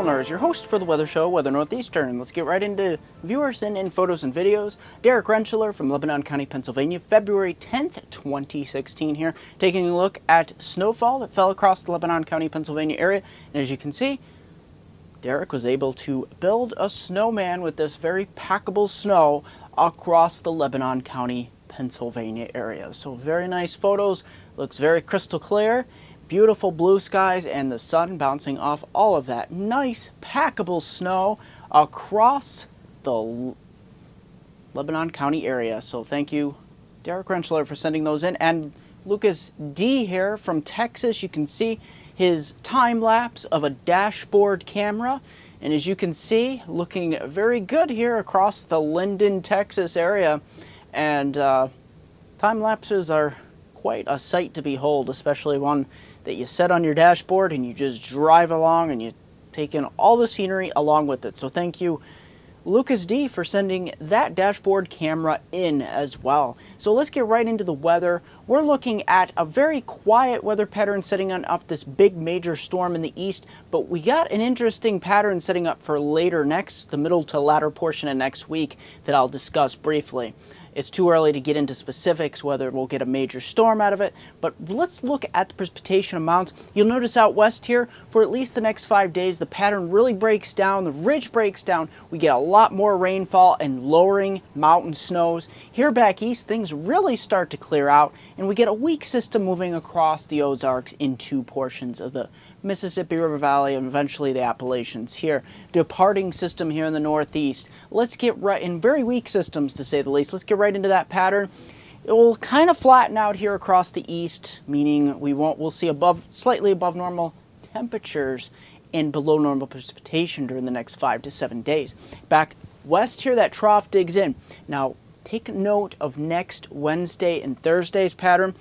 Molnar is your host for the weather show, Weather Northeastern. Let's get right into viewers in photos and videos. Derek Rentschler from Lebanon County, Pennsylvania, February 10th, 2016 here, taking a look at snowfall that fell across the Lebanon County, Pennsylvania area. And as you can see, Derek was able to build a snowman with this very packable snow across the Lebanon County, Pennsylvania area. So very nice photos, looks very crystal clear. Beautiful blue skies and the sun bouncing off all of that nice packable snow across the Lebanon County area. So thank you, Derek Rentschler, for sending those in. And Lucas D here from Texas, you can see his time lapse of a dashboard camera. And as you can see, looking very good here across the Linden, Texas area. And time lapses are quite a sight to behold, especially one that you set on your dashboard and you just drive along and you take in all the scenery along with it. So thank you, Lucas D, for sending that dashboard camera in as well. So let's get right into the weather. We're looking at a very quiet weather pattern setting on off this big major storm in the east, but we got an interesting pattern setting up for later the middle to latter portion of next week that I'll discuss briefly. It's too early to get into specifics whether we'll get a major storm out of it, but let's look at the precipitation amounts. You'll notice out west here, for at least the next 5 days, the pattern really breaks down, the ridge breaks down. We get a lot more rainfall and lowering mountain snows. Here back east, things really start to clear out, and we get a weak system moving across the Ozarks into portions of the Mississippi River Valley and eventually the Appalachians here. Departing system here in the northeast. Let's get right in, very weak systems to say the least. Let's get right into that pattern. It will kind of flatten out here across the east, meaning we'll see slightly above normal temperatures and below normal precipitation during the next 5 to 7 days. Back west here, that trough digs in. Now take note of next Wednesday and Thursday's pattern.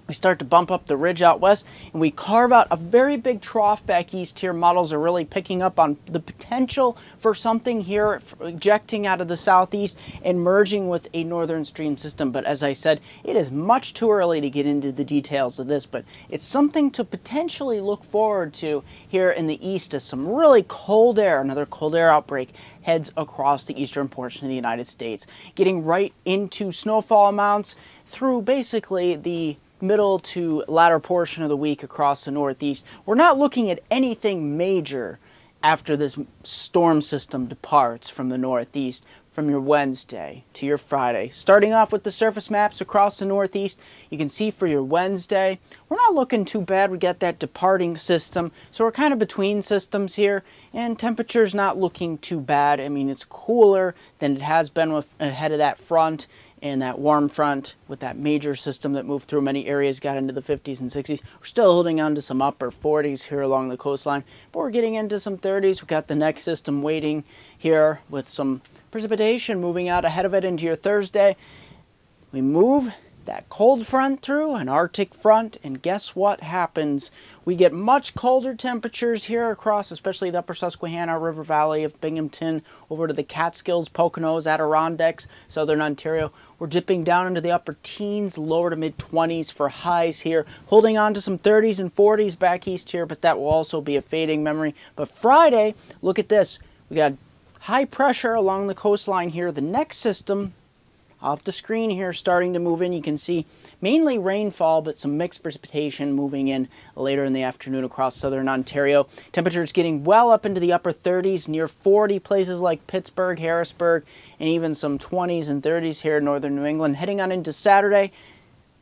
We start to bump up the ridge out west, and we carve out a very big trough back east here. Models are really picking up on the potential for something here ejecting out of the southeast and merging with a northern stream system. But as I said, it is much too early to get into the details of this, but it's something to potentially look forward to here in the east as some really cold air, another cold air outbreak, heads across the eastern portion of the United States, getting right into snowfall amounts through basically the middle to latter portion of the week across the northeast. We're not looking at anything major after this storm system departs from the northeast from your Wednesday to your Friday. Starting off with the surface maps across the northeast, you can see for your Wednesday, we're not looking too bad. We got that departing system, so we're kind of between systems here, and temperature's not looking too bad. I mean, it's cooler than it has been ahead of that front, and that warm front with that major system that moved through many areas got into the 50s and 60s. We're still holding on to some upper 40s here along the coastline, but we're getting into some 30s. We've got the next system waiting here with some precipitation moving out ahead of it into your Thursday. We move that cold front through, an Arctic front, and guess what happens? We get much colder temperatures here across, especially the upper Susquehanna River Valley of Binghamton, over to the Catskills, Poconos, Adirondacks, southern Ontario. We're dipping down into the upper teens, lower to mid-20s for highs here, holding on to some 30s and 40s back east here, but that will also be a fading memory. But Friday, look at this. We got high pressure along the coastline here. The next system off the screen here starting to move in. You can see mainly rainfall, but some mixed precipitation moving in later in the afternoon across southern Ontario. Temperatures getting well up into the upper 30s, near 40 places like Pittsburgh, Harrisburg, and even some 20s and 30s here in northern New England. Heading on into Saturday,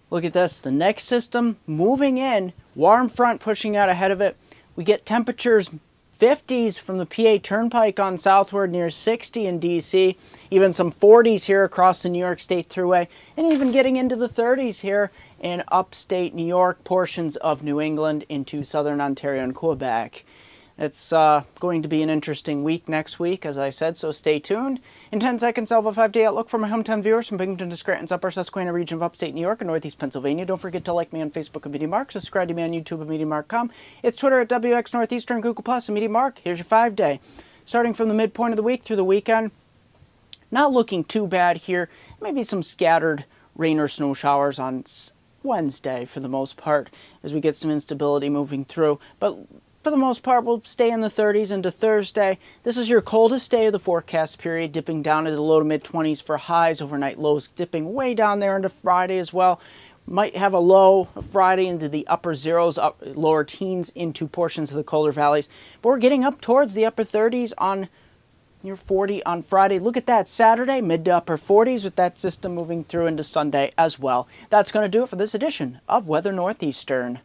look at this. The next system moving in, warm front pushing out ahead of it. We get temperatures 50s from the PA Turnpike on southward, near 60 in DC, even some 40s here across the New York State Thruway, and even getting into the 30s here in upstate New York, portions of New England into southern Ontario and Quebec. It's going to be an interesting week next week, as I said, so stay tuned. In 10 seconds, I'll have a 5-day outlook for my hometown viewers from Binghamton to Scranton's upper Susquehanna region of upstate New York and northeast Pennsylvania. Don't forget to like me on Facebook at MeteoMark, subscribe to me on YouTube at MeteoMark.com. It's Twitter at WX Northeastern, Google Plus, and MeteoMark. Here's your 5-day. Starting from the midpoint of the week through the weekend, not looking too bad here. Maybe some scattered rain or snow showers on Wednesday for the most part as we get some instability moving through. But for the most part, will stay in the 30s into Thursday. This is your coldest day of the forecast period, dipping down to the low to mid-20s for highs. Overnight lows dipping way down there into Friday as well. Might have a low Friday into the upper zeros, lower teens into portions of the colder valleys. But we're getting up towards the upper 30s on near 40 on Friday. Look at that. Saturday, mid to upper 40s with that system moving through into Sunday as well. That's going to do it for this edition of Weather Northeastern.